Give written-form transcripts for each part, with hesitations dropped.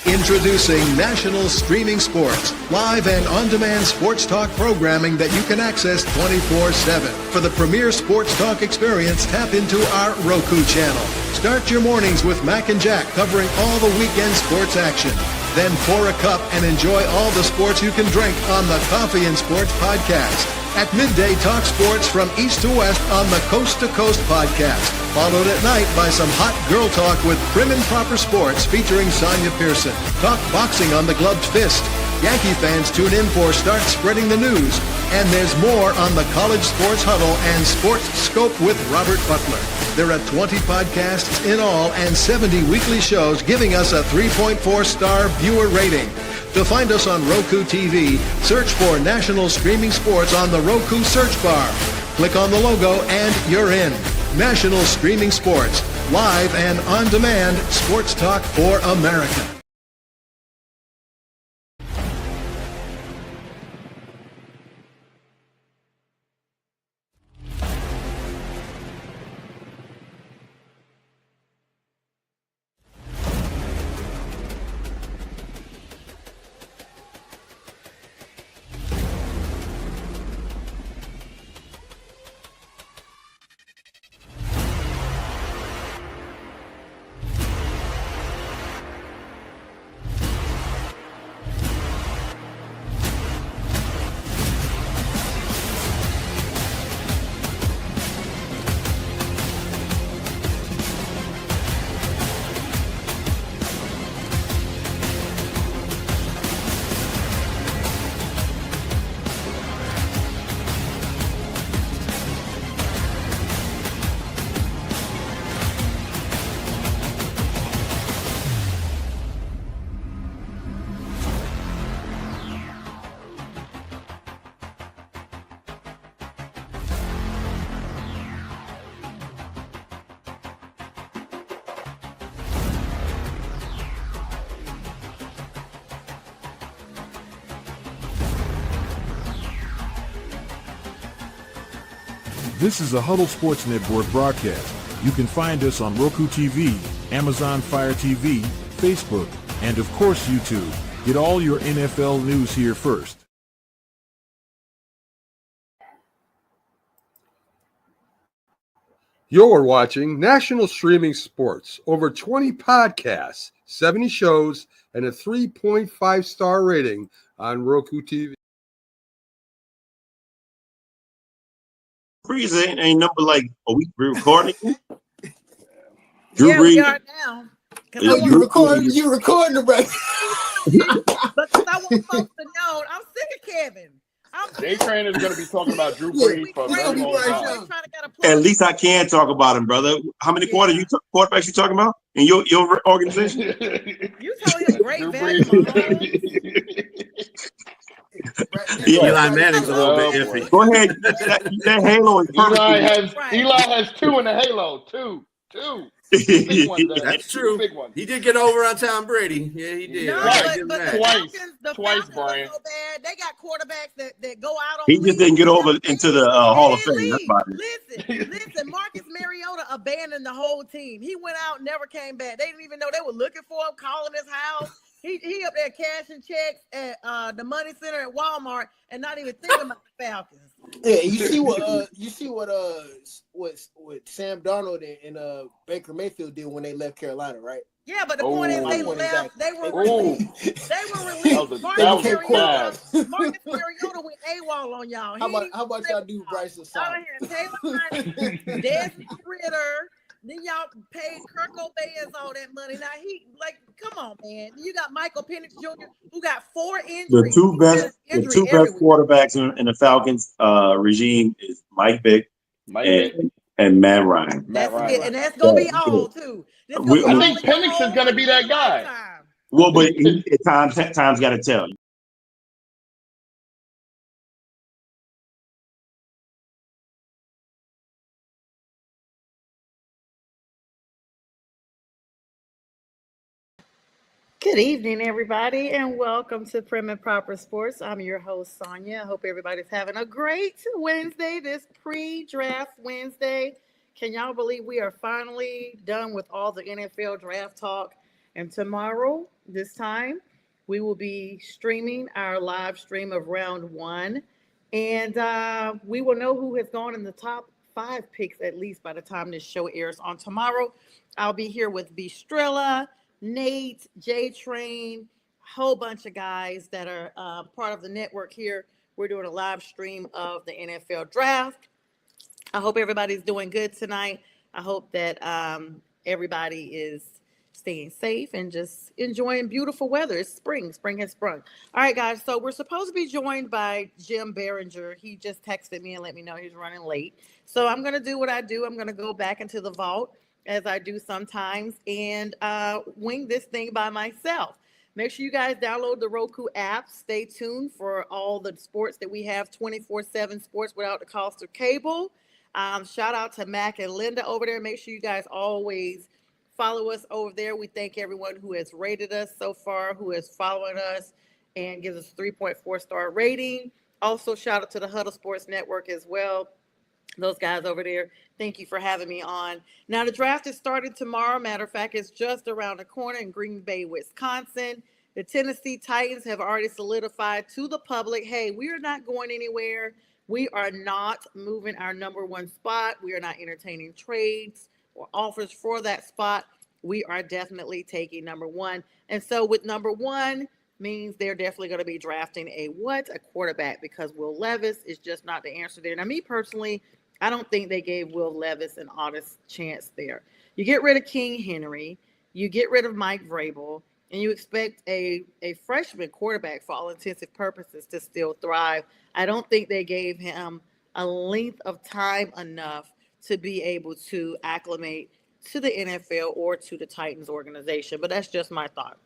Introducing National Streaming Sports, live and on-demand sports talk programming that you can access 24/7. For the premier sports talk experience, tap into our Roku channel. Start your mornings with Mac and Jack covering all the weekend sports action. Then pour a cup and enjoy all the sports you can drink on the Coffee and Sports podcast. At midday, talk sports from east to west on the Coast to Coast podcast. Followed at night by some hot girl talk with Prim and Proper Sports featuring Sonia Pearson. Talk boxing on the Gloved Fist. Yankee fans tune in for Start Spreading the News. And there's more on the College Sports Huddle and Sports Scope with Robert Butler. There are 20 podcasts in all and 70 weekly shows, giving us a 3.4-star viewer rating. To find us on Roku TV, search for National Streaming Sports on the Roku search bar. Click on the logo and you're in. National Streaming Sports, live and on-demand sports talk for America. This is a Huddle Sports Network broadcast. You can find us on Roku TV, Amazon Fire TV, Facebook, and of course YouTube. Get all your NFL news here first. You're watching National Streaming Sports. Over 20 podcasts, 70 shows, and a 3.5-star rating on Roku TV. Breeze ain't number like we recording. Drew Brees. We are now. You recording the break. Because I want folks to know I'm sick of Kevin. Jay Train is going to be talking about Drew Brees for a very long time. At least I can talk about him, brother. How many quarterbacks you talking about in your organization? You told him great value. Eli Manning's a little bit iffy. Go ahead. That halo is perfect. Eli has two in the halo. Two. Big ones, that's true. Big ones. He did get over on Tom Brady. Yeah, he did. No, right. but Twice, Brian. So bad. They got quarterbacks that go out on. He just didn't get over into the Hall of Fame. That's about it. Listen. Marcus Mariota abandoned the whole team. He went out, never came back. They didn't even know they were looking for him, calling his house. He up there cashing checks at the money center at Walmart and not even thinking about the Falcons. Yeah, you see what Sam Darnold and Baker Mayfield did when they left Carolina, right? Yeah, but the point is they left. They were released. Marcus Mariota went AWOL on y'all. How about y'all do Bryson Simon? Taylor Heineke, Desmond Ritter. Then y'all paid Kirk Cobain's all that money. Now come on, man. You got Michael Penix Jr. who got 4 injuries. The two best quarterbacks in the Falcons regime is Mike Vick and Matt Ryan. And that's gonna be all too. I think Penix is gonna be that guy. Well, but at times got to tell you. Good evening, everybody, and welcome to Prim and Proper Sports. I'm your host, Sonia. I hope everybody's having a great Wednesday, this pre-draft Wednesday. Can y'all believe we are finally done with all the NFL draft talk? And tomorrow, this time, we will be streaming our live stream of round one. And we will know who has gone in the top 5 picks at least by the time this show airs on tomorrow. I'll be here with Bistrella, Nate, J Train, whole bunch of guys that are part of the network here. We're doing a live stream of the NFL draft. I hope everybody's doing good tonight. I hope that everybody is staying safe and just enjoying beautiful weather. It's spring. Spring has sprung. All right, guys. So we're supposed to be joined by Jim Behringer. He just texted me and let me know he's running late. So I'm going to do what I do. I'm going to go back into the vault as I do sometimes and wing this thing by myself. Make sure you guys download the Roku app. Stay tuned for all the sports that we have, 24/7 sports without the cost of cable. Shout out to Mac and Linda over there. Make sure you guys always follow us over there. We thank everyone who has rated us so far, who is following us and gives us a 3.4-star rating. Also, shout out to the Huddle Sports Network as well. Those guys over there, thank you for having me on. Now, the draft is starting tomorrow. Matter of fact, it's just around the corner in Green Bay, Wisconsin. The Tennessee Titans have already solidified to the public, hey, we are not going anywhere. We are not moving our number one spot. We are not entertaining trades or offers for that spot. We are definitely taking number one. And so with number one means they're definitely going to be drafting a quarterback, because Will Levis is just not the answer there. Now, me personally, I don't think they gave Will Levis an honest chance there. You get rid of King Henry, you get rid of Mike Vrabel, and you expect a freshman quarterback, for all intensive purposes, to still thrive. I don't think they gave him a length of time enough to be able to acclimate to the NFL or to the Titans organization. But that's just my thought.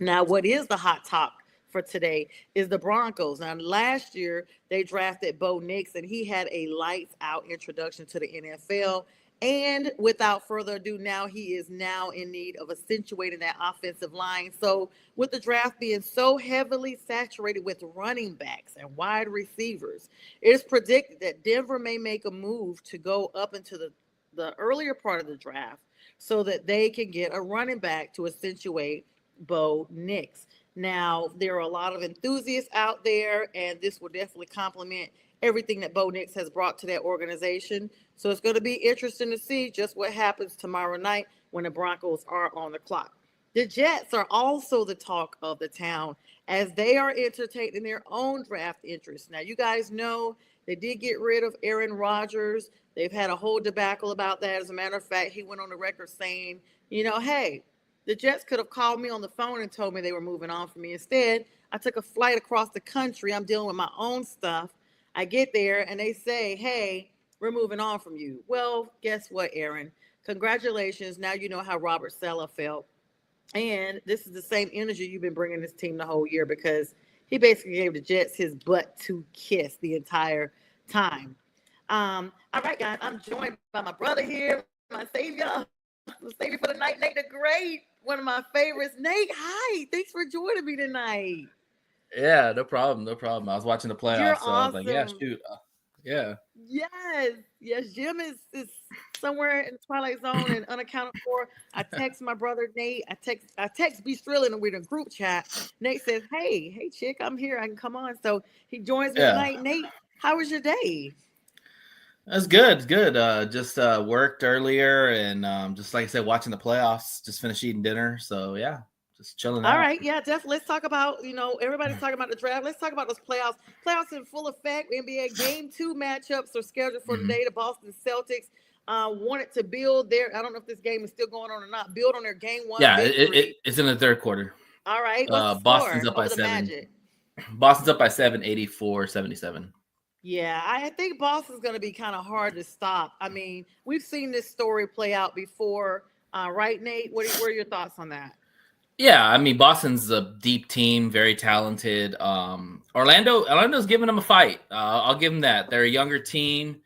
Now, what is the hot top for today is the Broncos. Now, last year, they drafted Bo Nix, and he had a lights-out introduction to the NFL. And without further ado, now he is now in need of accentuating that offensive line. So with the draft being so heavily saturated with running backs and wide receivers, it is predicted that Denver may make a move to go up into the earlier part of the draft so that they can get a running back to accentuate Bo Nix. Now, there are a lot of enthusiasts out there, and this will definitely complement everything that Bo Nix has brought to that organization. So it's going to be interesting to see just what happens tomorrow night when the Broncos are on the clock. The Jets are also the talk of the town as they are entertaining their own draft interests. Now, you guys know they did get rid of Aaron Rodgers. They've had a whole debacle about that. As a matter of fact, he went on the record saying, hey, the Jets could have called me on the phone and told me they were moving on from me. Instead, I took a flight across the country. I'm dealing with my own stuff. I get there and they say, hey, we're moving on from you. Well, guess what, Aaron? Congratulations. Now you know how Robert Saleh felt. And this is the same energy you've been bringing this team the whole year, because he basically gave the Jets his butt to kiss the entire time. All right, guys, I'm joined by my brother here, my savior for the night, Nate the Great, one of my favorites. Nate, hi. Thanks for joining me tonight. Yeah, no problem. I was watching the playoffs, You're so I was like, yeah, awesome. shoot. Yeah. Yes. Jim is somewhere in the Twilight Zone and unaccounted for. I text my brother Nate. I text B Strillin, and we're in a group chat. Nate says, hey, chick, I'm here. I can come on. So he joins me tonight. Nate, how was your day? That's good. Just worked earlier, and just like I said, watching the playoffs. Just finished eating dinner. So yeah, just chilling out. All right, yeah, definitely. Let's talk about, everybody's talking about the draft. Let's talk about those playoffs. Playoffs in full effect. NBA Game 2 matchups are scheduled for today. The Boston Celtics wanted to build I don't know if this game is still going on or not, build on their Game 1 victory. It's in the third quarter. All right, what's the Boston's score up by 7. Magic? Boston's up by 7, 84-77. Yeah, I think Boston's going to be kind of hard to stop. I mean, we've seen this story play out before, right, Nate? What are your thoughts on that? Yeah, I mean, Boston's a deep team, very talented. Orlando's giving them a fight. I'll give them that. They're a younger team.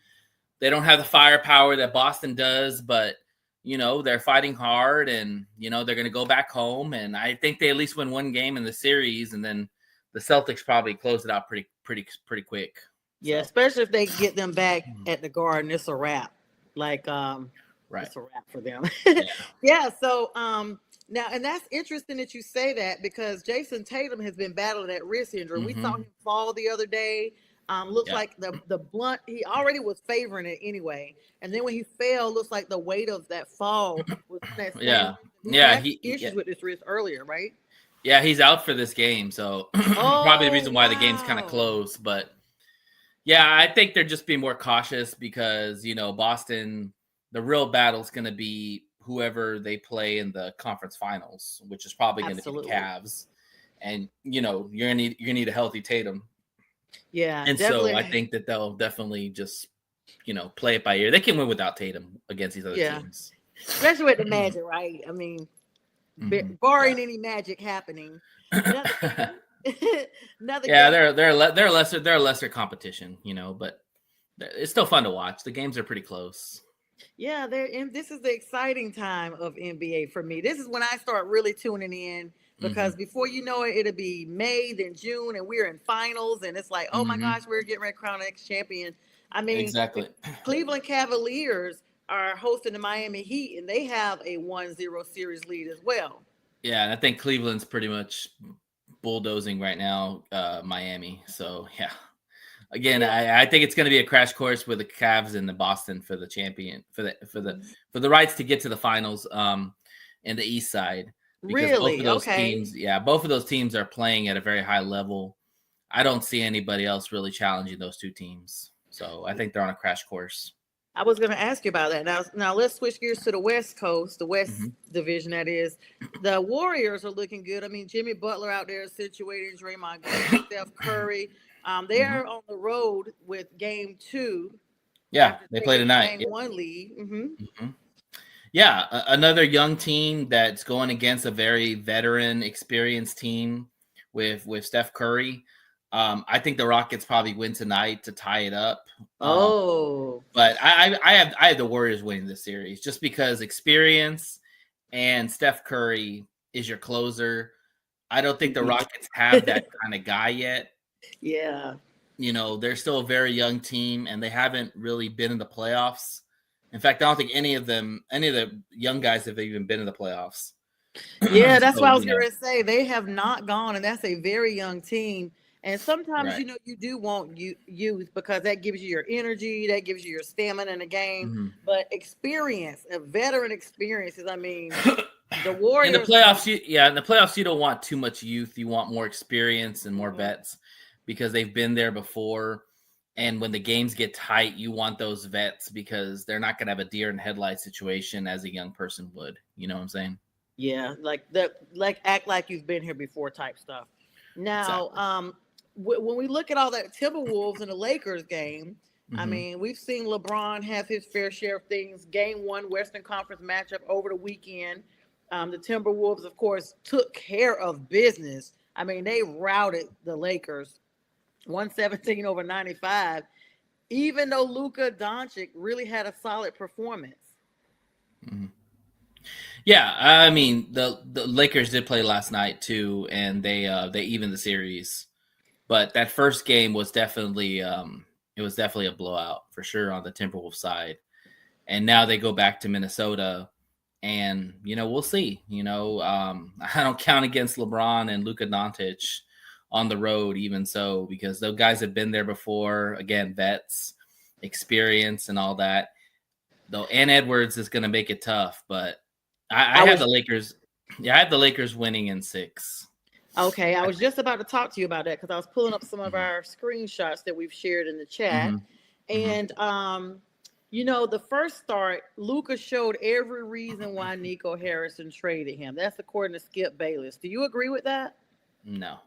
They don't have the firepower that Boston does, but, they're fighting hard, and, they're going to go back home. And I think they at least win one game in the series, and then the Celtics probably close it out pretty quick. Yeah, especially if they get them back at the Garden, it's a wrap. Right. It's a wrap for them. Yeah. So, Now, and that's interesting that you say that because Jason Tatum has been battling that wrist injury. We saw him fall the other day. Looks like the blunt, he already was favoring it anyway. And then when he fell, looks like the weight of that fall was that same. He had issues with his wrist earlier, right? Yeah, he's out for this game. So probably the reason why the game's kind of close. But yeah, I think they're just being more cautious because, Boston, the real battle is going to be whoever they play in the conference finals, which is probably going to be the Cavs. And, you're going to need a healthy Tatum. Yeah. And definitely. So I think that they'll definitely just, play it by ear. They can win without Tatum against these other teams. Especially with the Magic, right? I mean, barring any magic happening. Another they're a lesser competition, but it's still fun to watch. The games are pretty close. Yeah, this is the exciting time of NBA for me. This is when I start really tuning in because before you know it, it'll be May, then June, and we're in finals, and it's like, oh my gosh, we're getting ready to crown the next champion. I mean, exactly. Cleveland Cavaliers are hosting the Miami Heat, and they have a 1-0 series lead as well. Yeah, and I think Cleveland's pretty much bulldozing right now, Miami. So yeah. Again, I think it's going to be a crash course with the Cavs and the Boston for the champion for the rights to get to the finals in the East side. Because both of those teams, both of those teams are playing at a very high level. I don't see anybody else really challenging those two teams. So I think they're on a crash course. I was going to ask you about that. Now let's switch gears to the West Coast, the West Division, that is. The Warriors are looking good. I mean, Jimmy Butler out there situated, Draymond Green, Steph Curry. They are on the road with game 2. Yeah, they play tonight. Game 1 lead. Yeah, another young team that's going against a very veteran, experienced team with Steph Curry. I think the Rockets probably win tonight to tie it up. But I have the Warriors winning this series just because experience and Steph Curry is your closer. I don't think the Rockets have that kind of guy yet. Yeah. They're still a very young team and they haven't really been in the playoffs. In fact, I don't think any of the young guys have even been in the playoffs. Yeah, that's what I was going to say. They have not gone, and that's a very young team. And sometimes, you do want youth because that gives you your energy, that gives you your stamina in the game. But experience, veteran experiences, I mean, the Warriors. In the playoffs, you don't want too much youth. You want more experience and more vets because they've been there before. And when the games get tight, you want those vets because they're not going to have a deer in headlights situation as a young person would. You know what I'm saying? Yeah, like act like you've been here before type stuff. Now, when we look at all that Timberwolves and the Lakers game, I mean, we've seen LeBron have his fair share of things. Game 1 Western Conference matchup over the weekend. The Timberwolves, of course, took care of business. I mean, they routed the Lakers 117-95, even though Luka Doncic really had a solid performance. Yeah, I mean, the Lakers did play last night too, and they evened the series. But that first game was definitely a blowout for sure on the Timberwolves side. And now they go back to Minnesota, and we'll see. I don't count against LeBron and Luka Doncic on the road, even so, because those guys have been there before. Again, vets, experience, and all that. Though Ann Edwards is going to make it tough, but I have the Lakers. Yeah, I have the Lakers winning in 6. Okay, I was just about to talk to you about that because I was pulling up some of our screenshots that we've shared in the chat. And, the first start, Luka showed every reason why Nico Harrison traded him. That's according to Skip Bayless. Do you agree with that? No.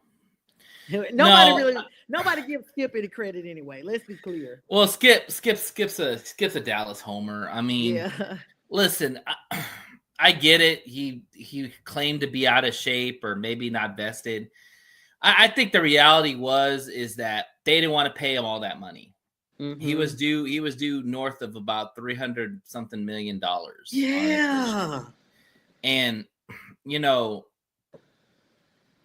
Nobody gives Skip any credit anyway. Let's be clear. Well, Skip's a Dallas homer. I mean, listen, I get it. He claimed to be out of shape or maybe not vested. I think the reality is that they didn't want to pay him all that money. He was due north of about $300 something million. Yeah. And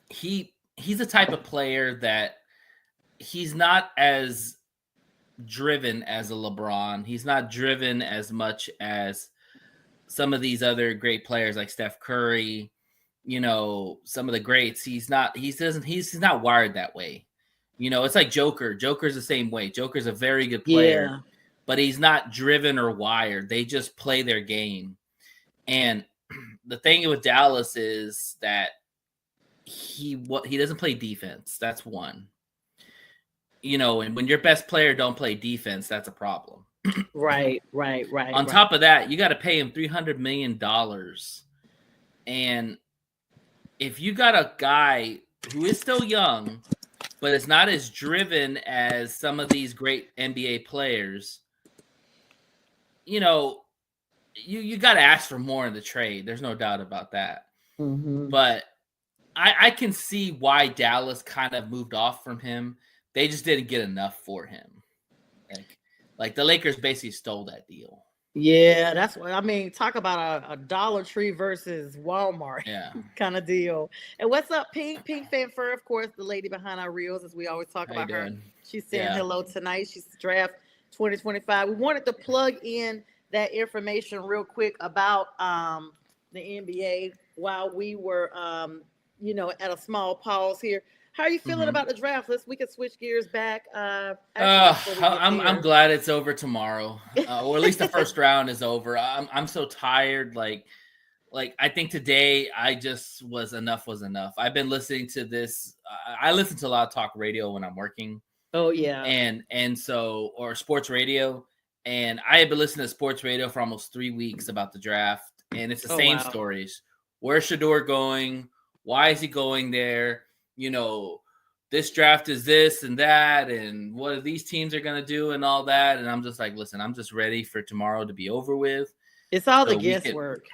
he's the type of player that he's not as driven as a LeBron. He's not driven as much as some of these other great players like Steph Curry. some of the greats, he's not wired that way. It's like Joker. Joker's the same way. Joker's a very good player, but he's not driven or wired. They just play their game. And the thing with Dallas is that he doesn't play defense. That's one. And when your best player don't play defense, that's a problem. Right. On top of that, you got to pay him $300 million. And if you got a guy who is still young, but it's not as driven as some of these great NBA players, you got to ask for more in the trade. There's no doubt about that. Mm-hmm. But I can see why Dallas kind of moved off from him. They just didn't get enough for him. Like the Lakers basically stole that deal. Yeah, that's what I mean. Talk about a Dollar Tree versus Walmart kind of deal. And what's up, Pink? Pink Fanfare, of course, the lady behind our reels, as we always talk about her. She's saying hello tonight. She's draft 2025. We wanted to plug in that information real quick about the NBA while we were, at a small pause here. How are you feeling about the draft? We can switch gears back. I'm glad it's over tomorrow, or at least the first round is over. I'm so tired. Like I think today I just was enough. I've been listening to this. I listen to a lot of talk radio when I'm working. Oh yeah, or sports radio, and I have been listening to sports radio for almost 3 weeks about the draft, and it's the same stories. Where's Shedeur going? Why is he going there? This draft is this and that, and what these teams are going to do and all that. And I'm just like, listen, I'm just ready for tomorrow to be over with. It's all the guesswork.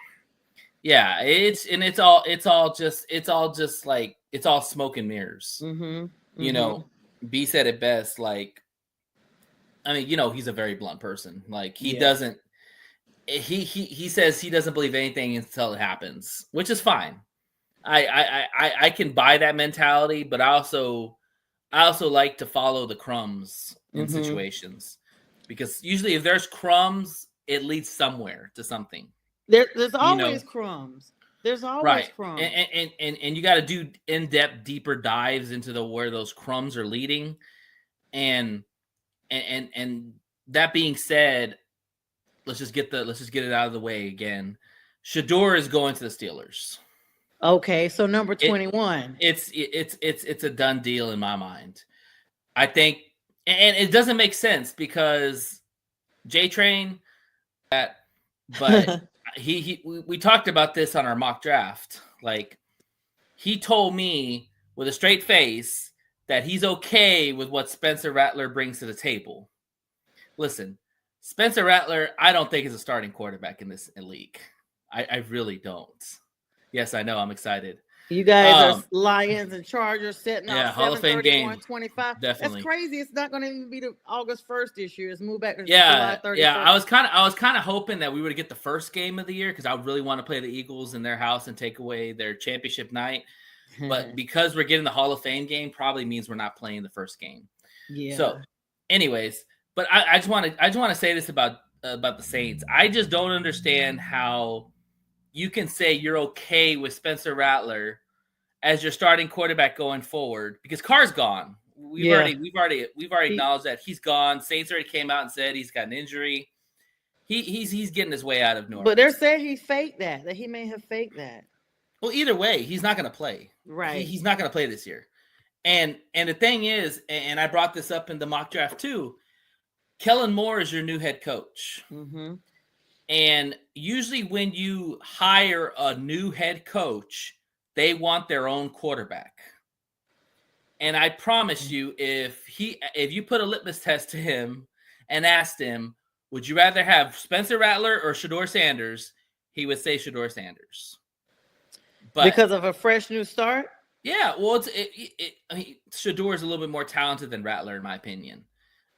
Yeah. It's all just like, it's all smoke and mirrors. Mm-hmm. B said it best. Like, I mean, he's a very blunt person. Like he doesn't, he says he doesn't believe anything until it happens, which is fine. I can buy that mentality, but I also like to follow the crumbs in situations, because usually if there's crumbs, it leads somewhere to something. There's always crumbs. There's always crumbs. And you got to do in-depth, deeper dives into where those crumbs are leading. And that being said, let's just get it out of the way again. Shedeur is going to the Steelers. Okay, so number 21. It's a done deal in my mind. I think, and it doesn't make sense because J-Train, but we talked about this on our mock draft. Like, he told me with a straight face that he's okay with what Spencer Rattler brings to the table. Listen, Spencer Rattler, I don't think is a starting quarterback in this league. I really don't. Yes, I know. I'm excited. You guys are Lions and Chargers setting up Hall of Fame game. 25. Definitely. That's crazy. It's not going to even be the August 1st this year. It's moved back to July 31st. Yeah. I was kind of hoping that we would get the first game of the year, because I really want to play the Eagles in their house and take away their championship night. But because we're getting the Hall of Fame game, probably means we're not playing the first game. Yeah. So, anyways, but I just want to say this about the Saints. I just don't understand how you can say you're okay with Spencer Rattler as your starting quarterback going forward, because Carr's gone. We've already acknowledged that he's gone. Saints already came out and said he's got an injury. He's getting his way out of New Orleans. But they're saying he faked that he may have faked that. Well, either way, he's not going to play. Right. He's not going to play this year. And the thing is, and I brought this up in the mock draft too, Kellen Moore is your new head coach. Mm-hmm. And usually when you hire a new head coach, they want their own quarterback. And I promise you, if you put a litmus test to him and asked him, would you rather have Spencer Rattler or Shedeur Sanders, he would say Shedeur Sanders. But because of a fresh new start? Yeah, well, Shedeur is a little bit more talented than Rattler, in my opinion.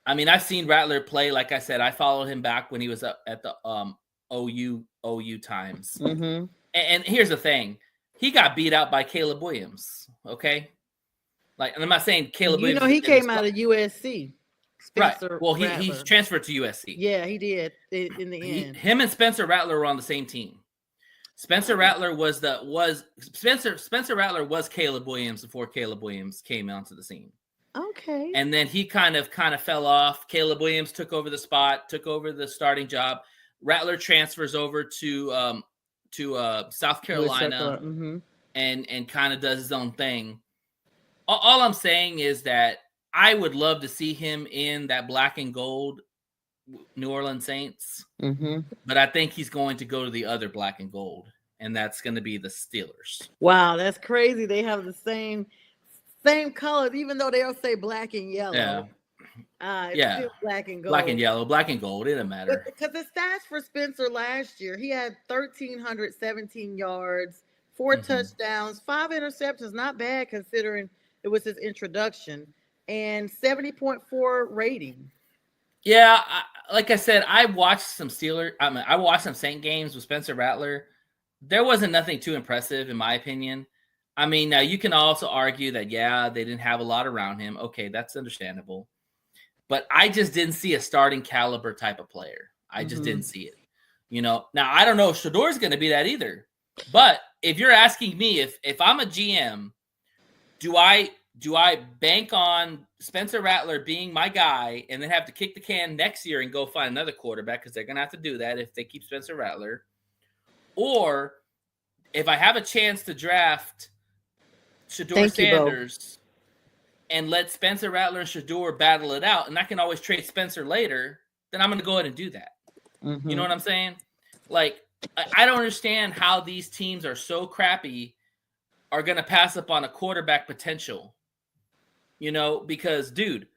I mean, I've seen Rattler play. Like I said, I followed him back when he was up at the OU times. Mm-hmm. And here's the thing. He got beat out by Caleb Williams, okay? Like, and I'm not saying Caleb Williams. He came out of USC. Spencer right. Well, he's transferred to USC. Yeah, he did in the end. Him and Spencer Rattler were on the same team. Spencer Rattler was Spencer Rattler was Caleb Williams before Caleb Williams came onto the scene. Okay. And then he kind of fell off. Caleb Williams took over the spot, took over the starting job. Rattler transfers over to South Carolina and kind of does his own thing. All I'm saying is that I would love to see him in that black and gold New Orleans Saints, but I think he's going to go to the other black and gold, and that's going to be the Steelers. Wow, that's crazy. They have the same colors, even though they'll say black and yellow. It's still black and gold. Black and yellow, black and gold. It doesn't matter. Because the stats for Spencer last year, he had 1,317 yards, 4 touchdowns, 5 interceptions. Not bad considering it was his introduction, and 70.4 rating. Yeah, like I said, I watched some Saint games with Spencer Rattler. There wasn't nothing too impressive, in my opinion. I mean, now you can also argue that, they didn't have a lot around him. Okay, that's understandable. But I just didn't see a starting caliber type of player. I just didn't see it. Now I don't know if Shador's going to be that either. But if you're asking me, if I'm a GM, do I bank on Spencer Rattler being my guy and then have to kick the can next year and go find another quarterback because they're going to have to do that if they keep Spencer Rattler? Or if I have a chance to draft Shador Sanders and let Spencer Rattler and Shador battle it out, and I can always trade Spencer later, then I'm going to go ahead and do that. You know what I'm saying? Like, I don't understand how these teams are so crappy are going to pass up on a quarterback potential. Because, dude,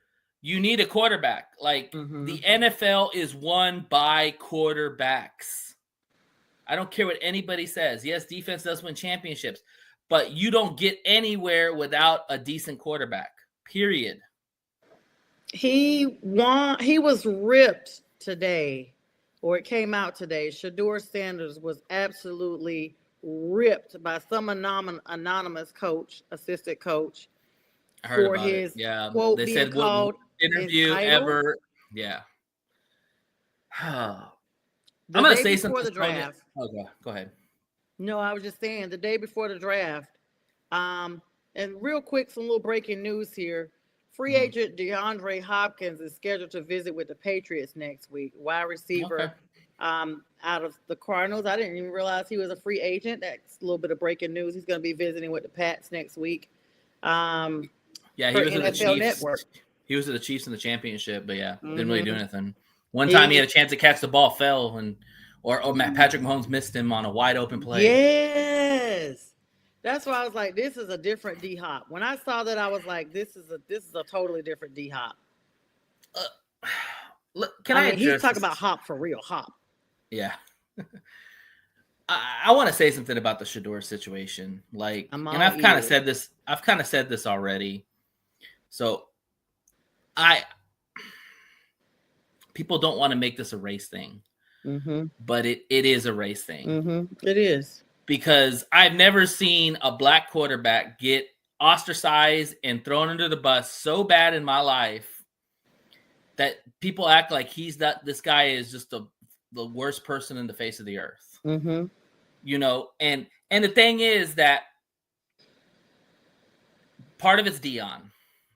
you need a quarterback. Like, the NFL is won by quarterbacks. I don't care what anybody says. Yes, defense does win championships, but you don't get anywhere without a decent quarterback, period. He was ripped today, or it came out today. Shador Sanders was absolutely ripped by some anonymous coach, assistant coach. I heard about his quote. They said what interview ever. Yeah. I'm going to say something. The draft. Okay, go ahead. No, I was just saying the day before the draft. And real quick, some little breaking news here. Free agent DeAndre Hopkins is scheduled to visit with the Patriots next week. Wide receiver out of the Cardinals. I didn't even realize he was a free agent. That's a little bit of breaking news. He's going to be visiting with the Pats next week. He was with the Chiefs. Network. He was with the Chiefs in the championship, but didn't really do anything. One time he had a chance to catch the ball, fell, or Patrick Mahomes missed him on a wide open play. Yes, that's why I was like, this is a different D Hop. When I saw that, I was like, this is a totally different D Hop. He's talking about Hop for real, Hop. Yeah. I want to say something about the Shador situation. Like, and I've kind of said this. I've kind of said this already. So, people don't want to make this a race thing, but it is a race thing. It is. Because I've never seen a black quarterback get ostracized and thrown under the bus so bad in my life that people act like this guy is just the worst person in the face of the earth. And the thing is that part of it's Dion.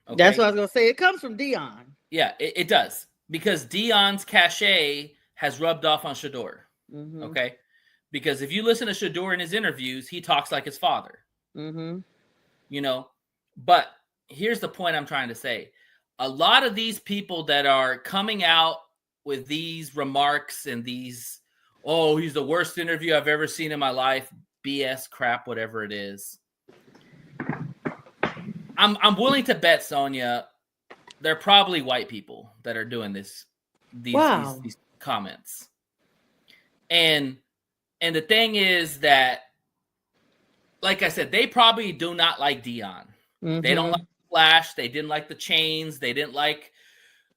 Okay? That's what I was going to say. It comes from Dion. Yeah, it does. Because Dion's cachet has rubbed off on Shador. Okay? Because if you listen to Shador in his interviews, he talks like his father. But here's the point I'm trying to say. A lot of these people that are coming out with these remarks and these, he's the worst interview I've ever seen in my life, BS crap, whatever it is. I'm willing to bet, Sonia, they're probably white people that are doing these comments. And the thing is that, like I said, they probably do not like Dion. They don't like Flash. They didn't like the chains. They didn't like,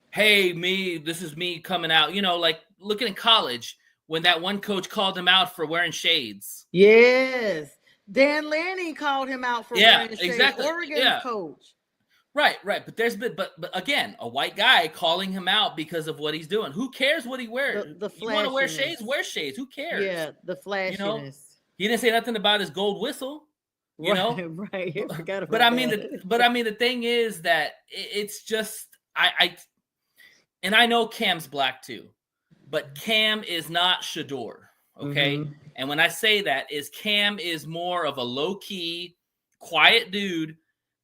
hey, this is me coming out. Like looking in college when that one coach called him out for wearing shades. Yes. Dan Lanning called him out for wearing shades. Exactly. Oregon's coach. Right. But again, a white guy calling him out because of what he's doing. Who cares what he wears? The you want to wear shades? Wear shades. Who cares? Yeah, the flashiness. He didn't say nothing about his gold whistle. You know, right? I forgot about but I mean, that. the thing is that it's just and I know Cam's black too, but Cam is not Shador. Okay, and when I say that, is Cam is more of a low key, quiet dude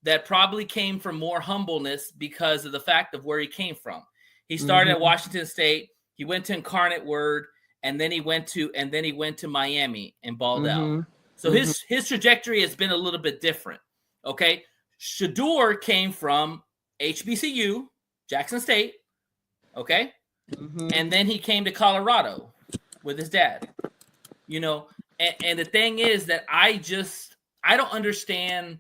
that probably came from more humbleness because of the fact of where he came from. He started at Washington State. He went to Incarnate Word, and then he went to Miami and balled out. So his trajectory has been a little bit different. Okay, Shador came from HBCU, Jackson State. Okay, and then he came to Colorado with his dad. You know, and the thing is that I don't understand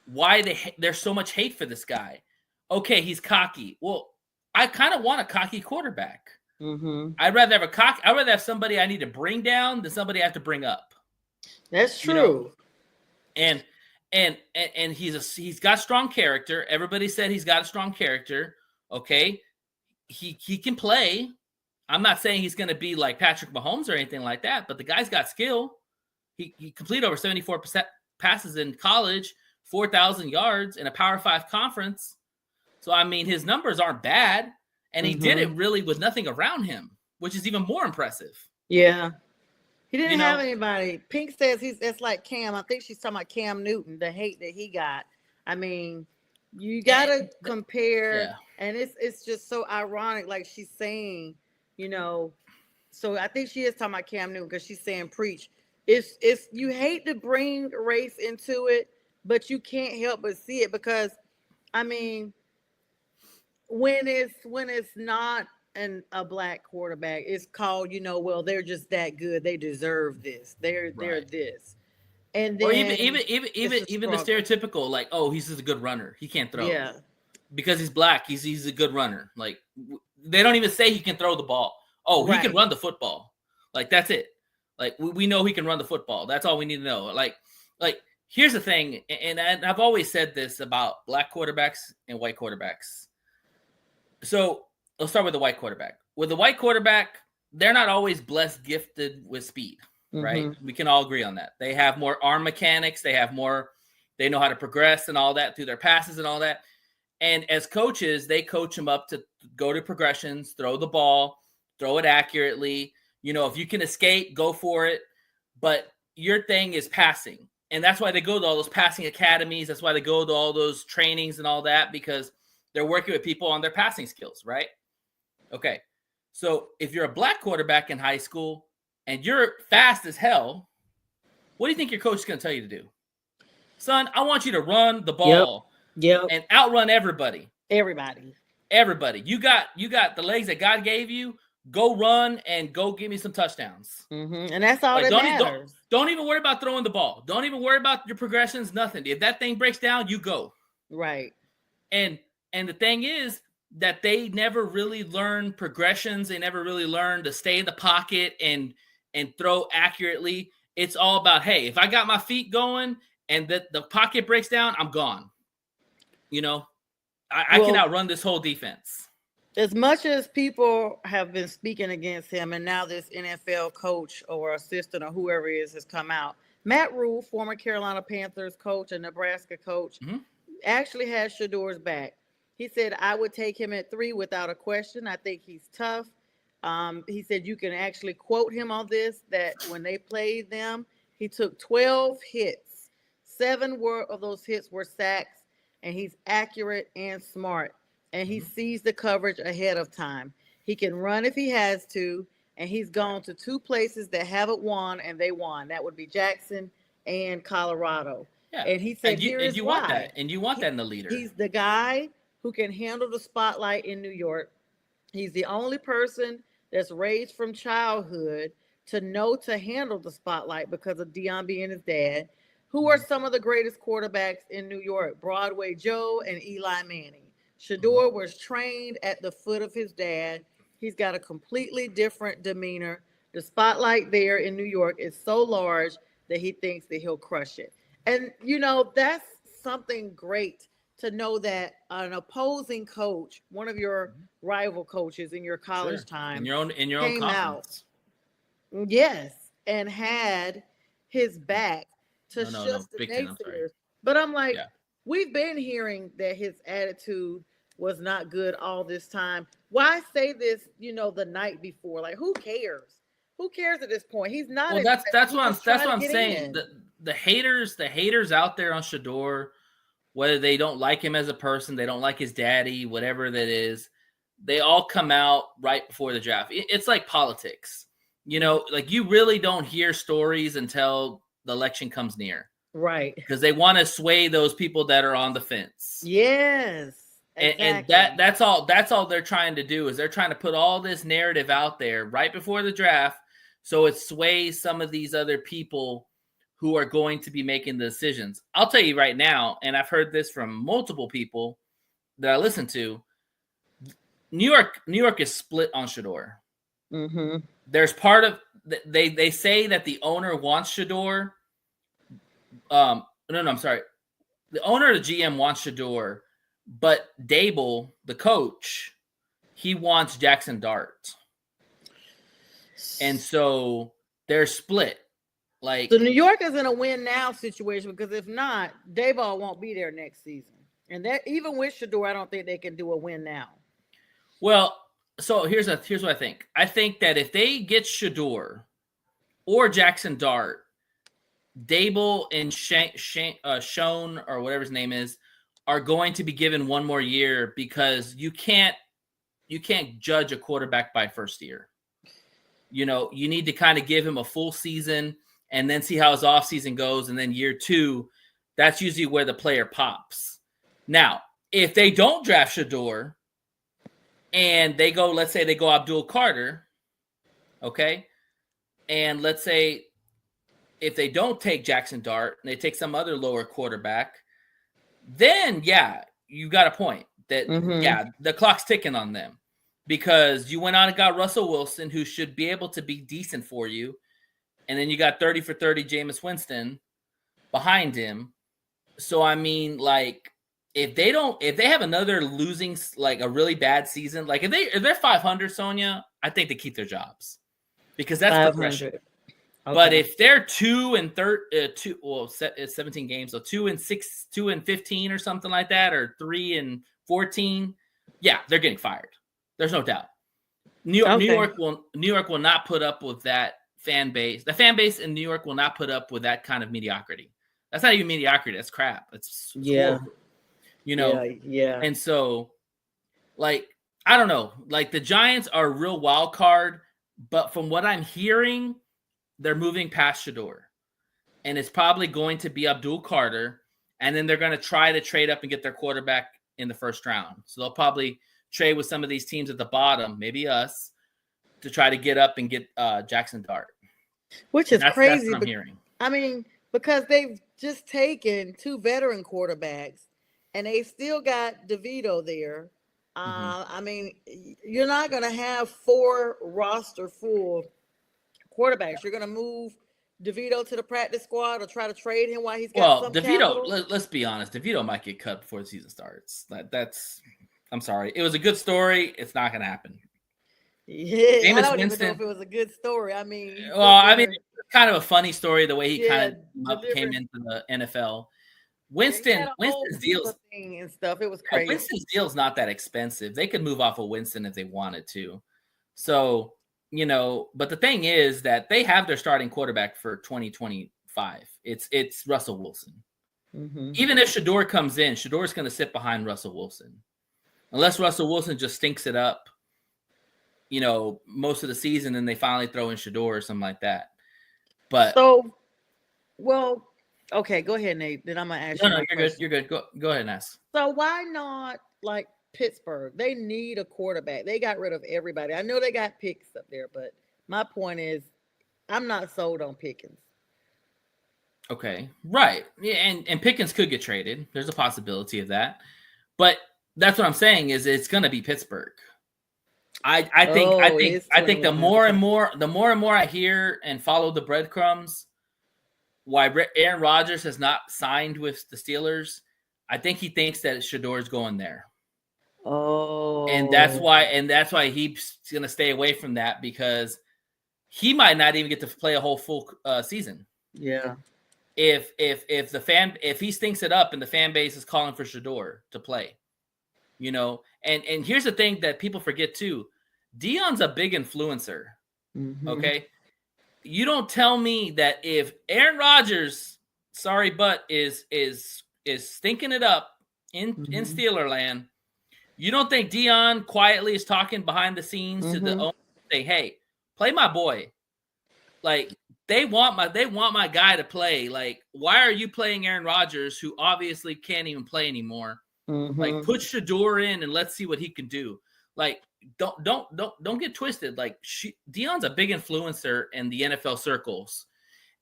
why there's so much hate for this guy. Okay, he's cocky. Well, I kind of want a cocky quarterback. I'd rather have somebody I need to bring down than somebody I have to bring up. That's true. You know? And he's got strong character. Everybody said he's got a strong character. Okay, he can play. I'm not saying he's going to be like Patrick Mahomes or anything like that, but the guy's got skill. He completed over 74% passes in college, 4,000 yards in a Power 5 conference. So, I mean, his numbers aren't bad, and he did it really with nothing around him, which is even more impressive. Yeah. He didn't have anybody. Pink says it's like Cam. I think she's talking about Cam Newton, the hate that he got. I mean, you got to compare, and it's just so ironic, like she's saying, you know, so I think she is talking about Cam Newton because she's saying preach. It's you hate to bring race into it, but you can't help but see it because, I mean, when it's not a black quarterback, it's called, you know, well, they're just that good. They deserve this. They're this. And then or even the stereotypical, like, oh, he's just a good runner. He can't throw. Yeah. Because he's black, he's a good runner. Like, they don't even say he can throw the ball. Oh, he can run the football. Like, that's it. Like, we know he can run the football. That's all we need to know. Like here's the thing, and I've always said this about black quarterbacks and white quarterbacks. So let's start with the white quarterback. With the white quarterback, they're not always blessed, gifted with speed, right? We can all agree on that. They have more arm mechanics. They know how to progress and all that through their passes and all that. And as coaches, they coach them up to go to progressions, throw the ball, throw it accurately. You know, if you can escape, go for it. But your thing is passing. And that's why they go to all those passing academies. That's why they go to all those trainings and all that, because they're working with people on their passing skills, right? Okay. So if you're a black quarterback in high school and you're fast as hell, what do you think your coach is going to tell you to do? Son, I want you to run the ball. Yep. And outrun everybody. Everybody. You got the legs that God gave you. Go run and go give me some touchdowns. And that's all that matters. Don't even worry about throwing the ball. Don't even worry about your progressions, nothing. If that thing breaks down, you go. Right. And the thing is that they never really learn progressions. They never really learn to stay in the pocket and throw accurately. It's all about, hey, if I got my feet going and the pocket breaks down, I'm gone. You know, I can outrun this whole defense. As much as people have been speaking against him, and now this NFL coach or assistant or whoever it is has come out, Matt Rule, former Carolina Panthers coach and Nebraska coach, actually has Shador's back. He said, I would take him at 3 without a question. I think he's tough. He said you can actually quote him on this, that when they played them, he took 12 hits. 7 of those hits were sacks. And he's accurate and smart. And he sees the coverage ahead of time. He can run if he has to. And he's gone to 2 places that haven't won, and they won. That would be Jackson and Colorado. Yeah. And he said, here's why. Want that. And you want that in the leader. He's the guy who can handle the spotlight in New York. He's the only person that's raised from childhood to know to handle the spotlight because of Deion being his dad. Who are some of the greatest quarterbacks in New York? Broadway Joe and Eli Manning. Shador was trained at the foot of his dad. He's got a completely different demeanor. The spotlight there in New York is so large that he thinks that he'll crush it. And, you know, that's something great to know that an opposing coach, one of your rival coaches in your college time, in your own conference. Yes, and had his back to shush the naysayers. But I'm like, we've been hearing that his attitude was not good all this time. Why say this, the night before? Like, who cares? Who cares at this point? He's not. Well, that's what I'm saying. The haters out there on Shedeur, whether they don't like him as a person, they don't like his daddy, whatever that is, they all come out right before the draft. It's like politics. Like you really don't hear stories until the election comes near. Right. Because they want to sway those people that are on the fence. Yes. Exactly. And that's all they're trying to do is they're trying to put all this narrative out there right before the draft so it sways some of these other people who are going to be making the decisions. I'll tell you right now, and I've heard this from multiple people that I listen to, New York is split on Shedeur. Mm-hmm. There's part of they say that the owner wants Shedeur. I'm sorry. The owner of the GM wants Shedeur, but Dable, the coach, he wants Jackson Dart. And so they're split. Like, so New York is in a win now situation because if not, Dayball won't be there next season. And that even with Shedeur, I don't think they can do a win now. Well, so here's what I think. I think that if they get Shedeur or Jackson Dart, Dable and Schoen or whatever his name is are going to be given one more year because you can't judge a quarterback by first year. You need to kind of give him a full season and then see how his offseason goes. And then year 2, that's usually where the player pops. Now, if they don't draft Shedeur and let's say they go Abdul Carter, okay? And let's say if they don't take Jackson Dart and they take some other lower quarterback, then, you got a point that, the clock's ticking on them because you went on and got Russell Wilson, who should be able to be decent for you. And then you got 30 for 30 Jameis Winston behind him. So, I mean, like, if they have another losing, like a really bad season, like if they're 500, Sonia, I think they keep their jobs because that's progression. Okay. But if they're 17 games, so 2-6, 2-15 or something like that, or 3-14, they're getting fired. There's no doubt. New York will not put up with that fan base. The fan base in New York will not put up with that kind of mediocrity. That's not even mediocrity. That's crap. It's horrible. Yeah. And so, like, I don't know. Like, the Giants are a real wild card, but from what I'm hearing, they're moving past Shedeur. And it's probably going to be Abdul Carter, and then they're going to try to trade up and get their quarterback in the first round. So they'll probably trade with some of these teams at the bottom, maybe us, to try to get up and get Jackson Dart. Which is crazy. That's what I'm hearing. I mean, because they've just taken 2 veteran quarterbacks, and they still got DeVito there. I mean, you're not going to have 4 roster full quarterbacks. You're going to move DeVito to the practice squad or try to trade him while he's got some capital. Let's be honest. DeVito might get cut before the season starts. I'm sorry. It was a good story. It's not going to happen. Yeah, I don't even know if it was a good story. I mean, it's kind of a funny story the way he kind of came into the NFL. Winston's deals and stuff. It was crazy. Winston's deal's not that expensive. They could move off of Winston if they wanted to. So, but the thing is that they have their starting quarterback for 2025. It's Russell Wilson. Mm-hmm. Even if Shedeur comes in, Shedeur's going to sit behind Russell Wilson. Unless Russell Wilson just stinks it up, most of the season, and they finally throw in Shedeur or something like that. But okay, go ahead, Nate. Then I'm gonna ask you. No, you're good. You're good. Go ahead and ask. So why not like Pittsburgh? They need a quarterback. They got rid of everybody. I know they got picks up there, but my point is, I'm not sold on Pickens. Okay, right. Yeah, and Pickens could get traded. There's a possibility of that, but that's what I'm saying is it's going to be Pittsburgh. I think the more and more I hear and follow the breadcrumbs, why Aaron Rodgers has not signed with the Steelers, I think he thinks that Shedeur is going there. Oh, and that's why he's going to stay away from that because he might not even get to play a whole full season. Yeah. If he stinks it up and the fan base is calling for Shador to play, and here's the thing that people forget too. Dion's a big influencer. Mm-hmm. Okay. You don't tell me that if Aaron Rodgers, sorry, but is stinking it up in Steeler land, you don't think Dion quietly is talking behind the scenes to the owner, say, "Hey, play my boy." Like they want my guy to play. Like, why are you playing Aaron Rodgers, who obviously can't even play anymore? Like, put Shador in and let's see what he can do. Like, don't get twisted. Like, Dion's a big influencer in the NFL circles.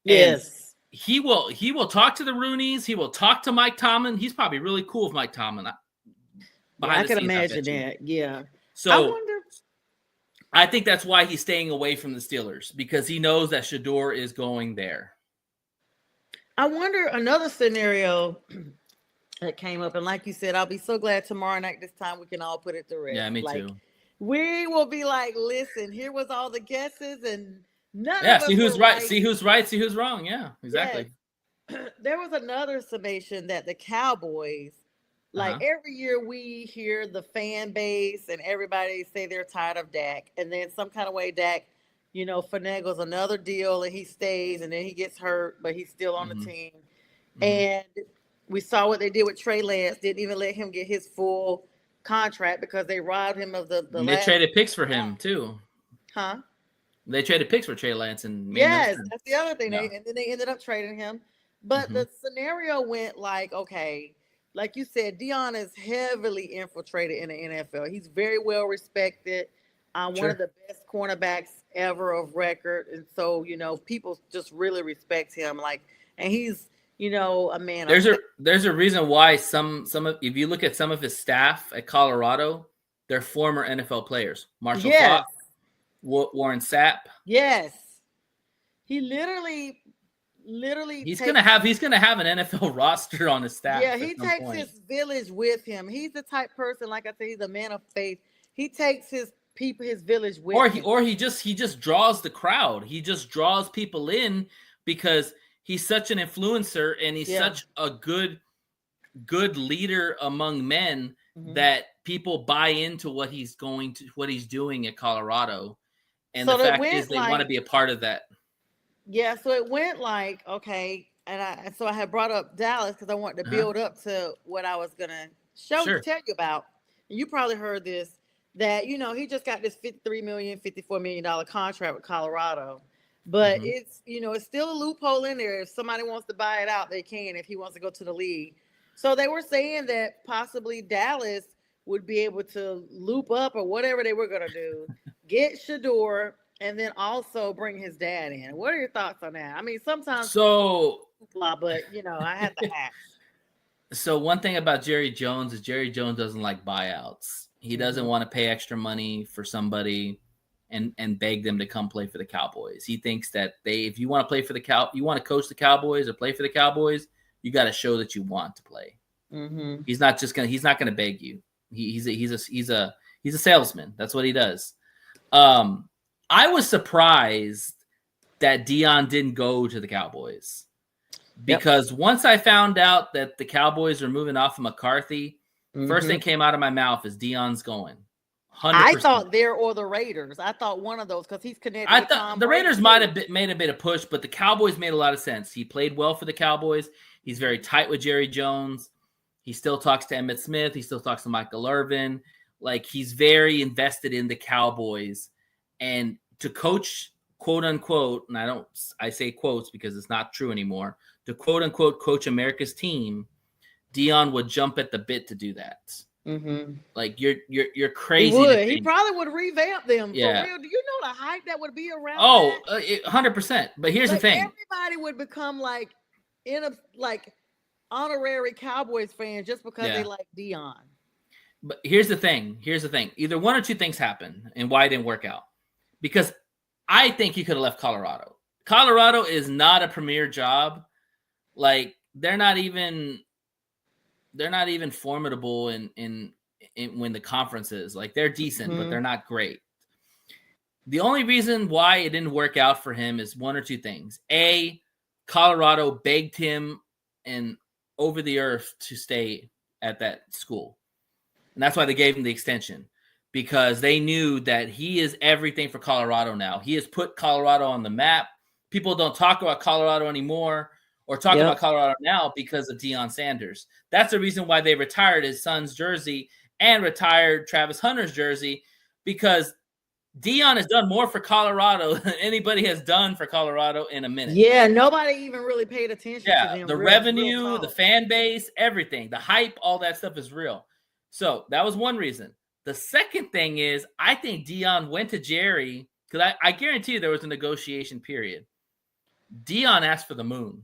Yes, and he will talk to the Rooneys. He will talk to Mike Tomlin. He's probably really cool with Mike Tomlin. I can imagine that. Yeah. So I think that's why he's staying away from the Steelers, because he knows that Shador is going there. I wonder another scenario that came up, and like you said, I'll be so glad tomorrow night this time we can all put it to rest. Yeah, me too. We will be like, listen, here was all the guesses, and none of us see who's right, right, see who's right, see who's wrong. Yeah, exactly. Yes. There was another summation that the Cowboys, like every year we hear the fan base and everybody say they're tired of Dak, and then some kind of way Dak, finagles another deal and he stays, and then he gets hurt, but he's still on the team. And we saw what they did with Trey Lance. Didn't even let him get his full contract because they robbed him of the they traded picks for him too. Huh? They traded picks for Trey Lance, and yes, that's the other thing. And then they ended up trading him. But the scenario went like, okay, like you said, Dion is heavily infiltrated in the NFL. He's very well respected. One of the best cornerbacks ever of record. And so, people just really respect him. And he's, a man. There's a reason why some of, if you look at some of his staff at Colorado, they're former NFL players. Marshall Faulk, Warren Sapp. Yes. He literally he's gonna have an NFL roster on his staff. Yeah, he takes his village with him. He's the type person, like I said, he's a man of faith. He takes his people, his village with him. Or he just draws the crowd. He just draws people in because he's such an influencer and he's such a good leader among men that people buy into what he's doing at Colorado. And so the fact is they want to be a part of that. Yeah, so it went like, okay, and so I had brought up Dallas because I wanted to build up to what I was gonna tell you about. And you probably heard this, that he just got this $54 million contract with Colorado, but it's it's still a loophole in there. If somebody wants to buy it out, they can. If he wants to go to the league, so they were saying that possibly Dallas would be able to loop up or whatever they were gonna do, get Shador. And then also bring his dad in. What are your thoughts on that? I mean, sometimes but I have to ask. So one thing about Jerry Jones is Jerry Jones doesn't like buyouts. He doesn't want to pay extra money for somebody and beg them to come play for the Cowboys. He thinks that if you want to play for you want to coach the Cowboys or play for the Cowboys, you got to show that you want to play. He's not gonna beg you. He's a salesman. That's what he does. I was surprised that Dion didn't go to the Cowboys because once I found out that the Cowboys were moving off of McCarthy, first thing came out of my mouth is Dion's going. 100%. I thought there or the Raiders. I thought one of those because he's connected. I thought the Raiders might have made a bit of push, but the Cowboys made a lot of sense. He played well for the Cowboys. He's very tight with Jerry Jones. He still talks to Emmitt Smith. He still talks to Michael Irvin. Like, he's very invested in the Cowboys. And to coach, quote unquote, and I say quotes because it's not true anymore, to quote unquote coach America's team, Dion would jump at the bit to do that. Like, you're crazy. He probably would revamp them. Yeah. For real. Do you know the hype that would be around? 100%. But here's the thing: everybody would become like honorary Cowboys fans just because they like Dion. But here's the thing. Either one or two things happen, and why it didn't work out. Because I think he could have left Colorado. Colorado is not a premier job. Like, they're not even formidable in when the conference is. Like, they're decent, but they're not great. The only reason why it didn't work out for him is one or two things. A, Colorado begged him and over the earth to stay at that school. And that's why they gave him the extension, because they knew that he is everything for Colorado now. He has put Colorado on the map. People don't talk about Colorado anymore or talk about Colorado now because of Deion Sanders. That's the reason why they retired his son's jersey and retired Travis Hunter's jersey, because Deion has done more for Colorado than anybody has done for Colorado in a minute. Yeah, nobody even really paid attention to them. The revenue, the fan base, everything, the hype, all that stuff is real. So that was one reason. The second thing is, I think Deion went to Jerry, because I guarantee you there was a negotiation period. Deion asked for the moon.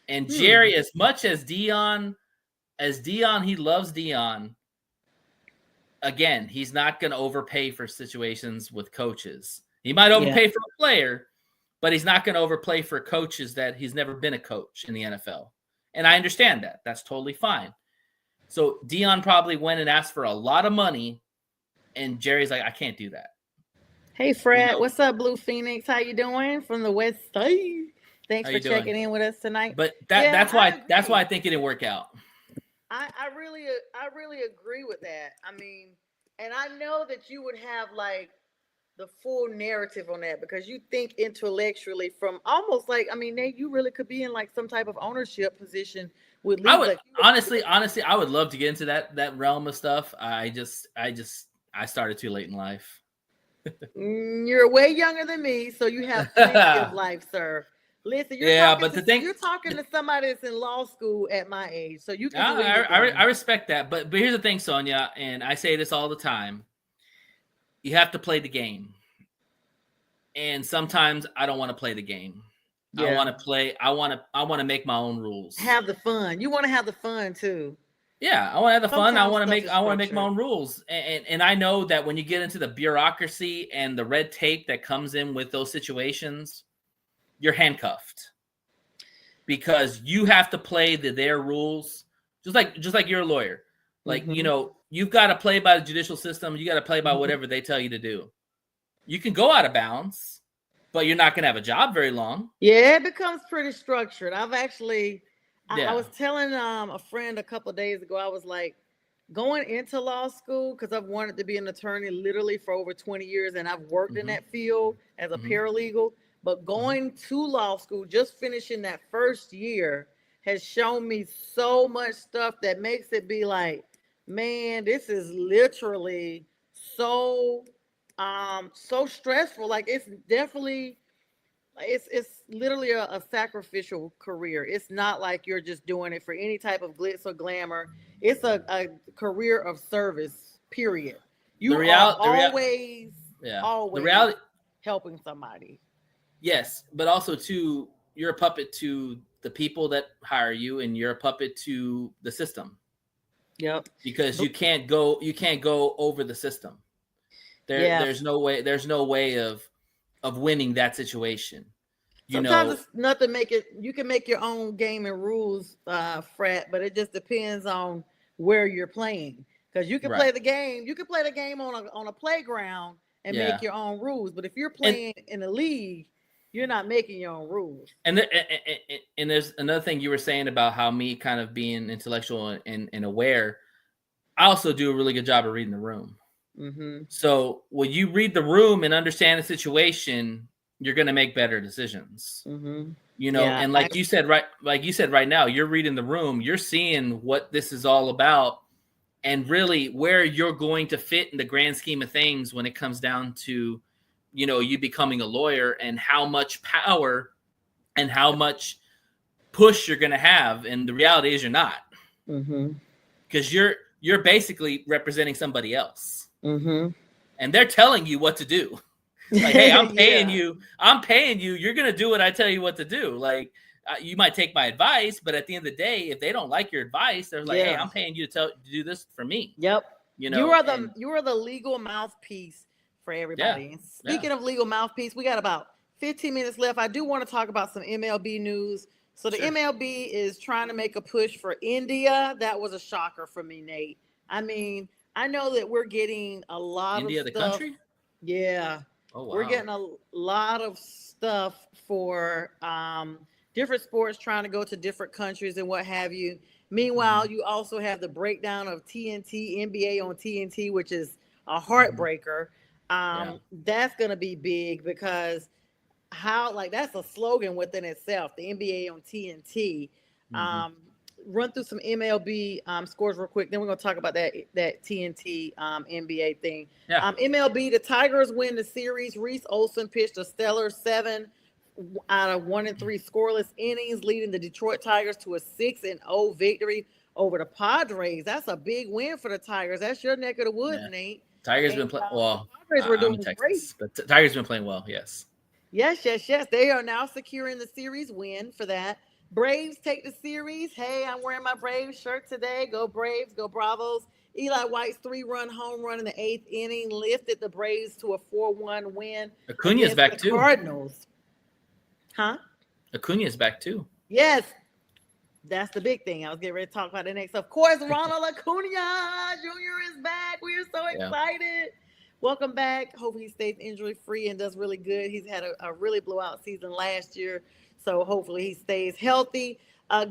And Jerry, as much as Deion, he loves Deion. Again, he's not going to overpay for situations with coaches. He might overpay for a player, but he's not going to overpay for coaches that he's never been a coach in the NFL. And I understand that. That's totally fine. So Deion probably went and asked for a lot of money, and Jerry's like, I can't do that. Hey, Fred, what's up, Blue Phoenix? How you doing from the West Side? Thanks for checking in with us tonight. But that's why I think it didn't work out. I really agree with that. I mean, and I know that you would have like the full narrative on that, because you think intellectually from almost like, I mean, Nate, you really could be in like some type of ownership position with league. I would honestly, I would love to get into that realm of stuff. I started too late in life. You're way younger than me, so you have plenty of life, sir. Listen, you're talking to somebody that's in law school at my age, so you can. I respect that, but here's the thing, Sonia, and I say this all the time: you have to play the game, and sometimes I don't want to play the game. Yeah. I want to play. I want to make my own rules. Have the fun. You want to have the fun too. Yeah, I want to have the fun. I want to make my own rules, and I know that when you get into the bureaucracy and the red tape that comes in with those situations, you're handcuffed, because you have to play their rules, just like you're a lawyer. Like, you've got to play by the judicial system. You got to play by whatever they tell you to do. You can go out of bounds, but you're not going to have a job very long. Yeah, it becomes pretty structured. I was telling a friend a couple of days ago, I was like, going into law school, because I've wanted to be an attorney literally for over 20 years, and I've worked in that field as a paralegal. But going to law school, just finishing that first year, has shown me so much stuff that makes it be like, man, this is literally so stressful. Like, it's definitely, it's literally a sacrificial career. It's not like you're just doing it for any type of glitz or glamour. It's a career of service, period. You are always helping somebody. Yes, but also too, you're a puppet to the people that hire you, and you're a puppet to the system. Yep. Because you can't go over the system. There's no way of winning that situation. Sometimes it's not to make it. You can make your own game and rules, Frat, but it just depends on where you're playing. Because you can play the game. You can play the game on a playground and make your own rules. But if you're playing in a league, you're not making your own rules. And there's another thing you were saying about how me kind of being intellectual and aware. I also do a really good job of reading the room. Mm-hmm. So when you read the room and understand the situation, you're going to make better decisions. Mm-hmm. And like you said right now, you're reading the room, you're seeing what this is all about, and really where you're going to fit in the grand scheme of things when it comes down to, you becoming a lawyer, and how much power and how much push you're going to have. And the reality is you're not, because you're basically representing somebody else, and they're telling you what to do. Like, hey, I'm paying you. You're going to do what I tell you what to do. Like, you might take my advice, but at the end of the day, if they don't like your advice, they're like, hey, I'm paying you to do this for me. Yep. You are the legal mouthpiece for everybody. And speaking of legal mouthpiece, we got about 15 minutes left. I do want to talk about some MLB news. So the MLB is trying to make a push for India. That was a shocker for me, Nate. I mean, I know that we're getting a lot of stuff. India, the country? Yeah. Oh, wow. We're getting a lot of stuff for different sports trying to go to different countries and what have you. Meanwhile, you also have the breakdown of TNT, NBA on TNT, which is a heartbreaker. That's going to be big because that's a slogan within itself, the NBA on TNT. Run through some MLB scores real quick. Then we're going to talk about that TNT NBA thing. MLB, the Tigers win the series. Reese Olson pitched a stellar 7 out of 1 and 3 scoreless innings, leading the Detroit Tigers to a 6-0 victory over the Padres. That's a big win for the Tigers. That's your neck of the woods, Nate. Tigers been playing well. The Tigers were doing great. But Tigers been playing well. Yes. Yes. They are now securing the series win for that. Braves take the series. Hey, I'm wearing my Braves shirt today. Go Braves, go Bravos. Eli White's 3-run home run in the 8th inning lifted the Braves to a 4-1 win. Acuna's back too. Cardinals. Huh? Acuna's back too. Yes. That's the big thing. I was getting ready to talk about it next. Of course, Ronald Acuna Jr. is back. We are so excited. Welcome back. Hope he stays injury-free and does really good. He's had a really blowout season last year. So hopefully he stays healthy.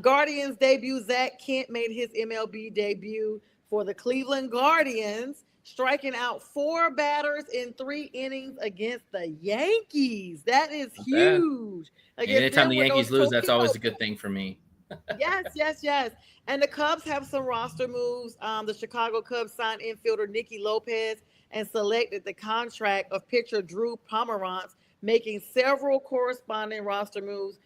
Guardians debut, Zach Kent made his MLB debut for the Cleveland Guardians, striking out 4 batters in 3 innings against the Yankees. That is huge. Anytime the Yankees lose, that's always a good thing for me. Yes. And the Cubs have some roster moves. The Chicago Cubs signed infielder Nicky Lopez and selected the contract of pitcher Drew Pomeranz, making several corresponding roster moves.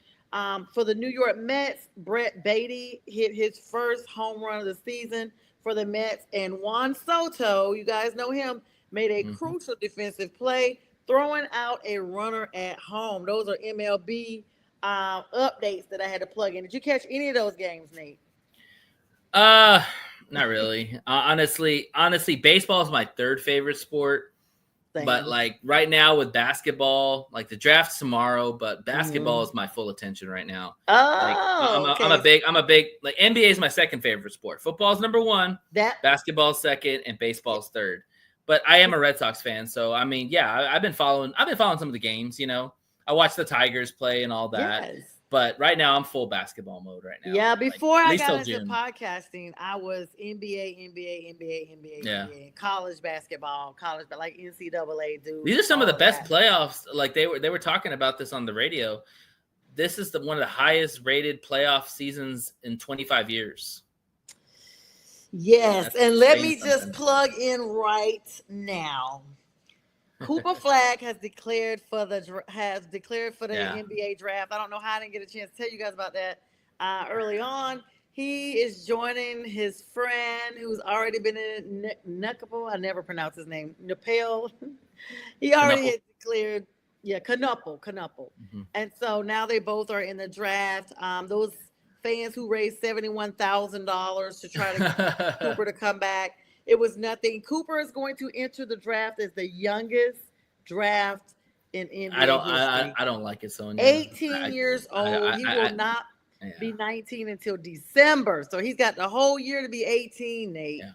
For the New York Mets, Brett Beatty hit his first home run of the season for the Mets, and Juan Soto, you guys know him, made a crucial defensive play, throwing out a runner at home. Those are MLB updates that I had to plug in. Did you catch any of those games, Nate? Not really. Honestly, baseball is my 3rd favorite sport. Same. But like right now with basketball, like the draft's tomorrow, but basketball is my full attention right now. I'm a big like NBA is my 2nd favorite sport. Football is number 1, basketball 2nd, and baseball's 3rd. But I am a Red Sox fan, so I mean, I've been following some of the games. I watch the Tigers play and all that. Yes. But right now, I'm full basketball mode right now. Yeah, before I got into podcasting, I was NBA, college basketball, like NCAA dudes. These are some of the best playoffs. Like they were talking about this on the radio. This is one of the highest rated playoff seasons in 25 years. Yes, and let me just plug in right now. Cooper Flagg has declared for the NBA draft. I don't know how I didn't get a chance to tell you guys about that early on. He is joining his friend who's already been in Knuckle. I never pronounce his name. Nepal. He already had declared. Yeah, Knuckle. And so now they both are in the draft. Those fans who raised $71,000 to try to get Cooper to come back. It was nothing. Cooper is going to enter the draft as the youngest draft in NBA history. I don't like it, Sonia. 18 years old. He will not be 19 until December. So he's got the whole year to be 18, Nate. Yeah.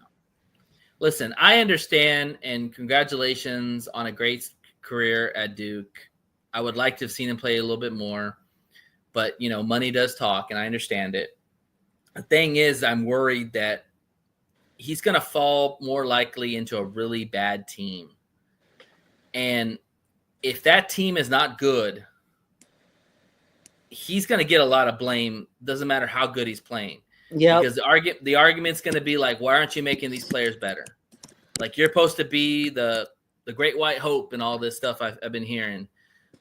Listen, I understand, and congratulations on a great career at Duke. I would like to have seen him play a little bit more, but money does talk, and I understand it. The thing is, I'm worried that he's going to fall more likely into a really bad team. And if that team is not good, he's going to get a lot of blame. Doesn't matter how good he's playing. Yeah. Because the argument's going to be like, why aren't you making these players better? Like, you're supposed to be the great white hope and all this stuff I've been hearing.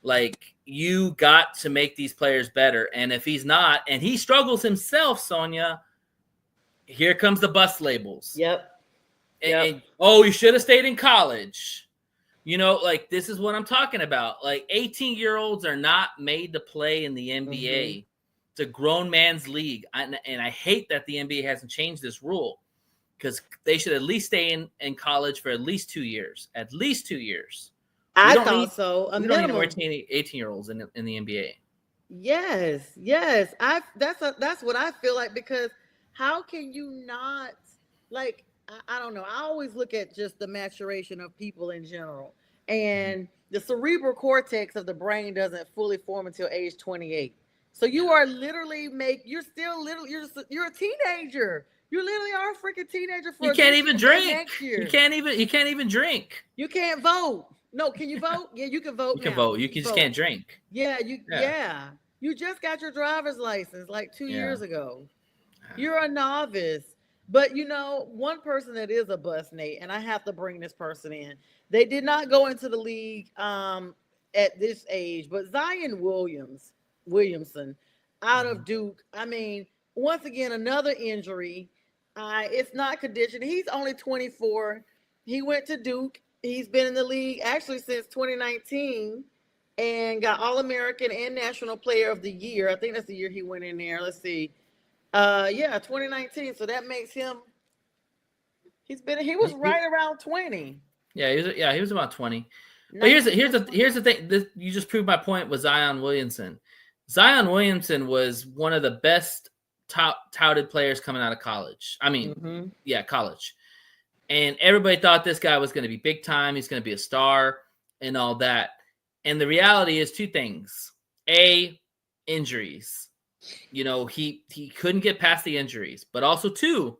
Like, you got to make these players better. And if he's not, and he struggles himself, Sonia, here comes the bus labels. Yep. And, you should have stayed in college. Like, this is what I'm talking about. Like, 18-year-olds are not made to play in the NBA. It's a grown man's league. And I hate that the NBA hasn't changed this rule, because they should at least stay in college for at least 2 years. At least 2 years. I thought so. We don't need more 18-year-olds in the NBA. Yes. That's what I feel like, because how can you not, like, I don't know. I always look at just the maturation of people in general. And the cerebral cortex of the brain doesn't fully form until age 28. So you are literally you're still little. You're a teenager. You literally are a freaking teenager. You can't even drink. Next year. You can't even drink. You can't vote. No, can you vote? Yeah, you can vote. You can vote. You just can't drink. Yeah, yeah. You just got your driver's license like 2 years ago. You're a novice. But one person that is a bust, Nate, and I have to bring this person in. They did not go into the league at this age, but Zion Williamson out of Duke. I mean, once again, another injury. It's not conditioned. He's only 24. He went to Duke. He's been in the league actually since 2019 and got All-American and National Player of the Year. I think that's the year he went in there. Let's see. 2019. So that makes him. He was right around 20. Yeah, he was about 20. But here's the thing. You just proved my point with Zion Williamson. Zion Williamson was one of the best touted players coming out of college. I mean, college. And everybody thought this guy was going to be big time. He's going to be a star and all that. And the reality is two things. A, injuries. He couldn't get past the injuries. But also, two,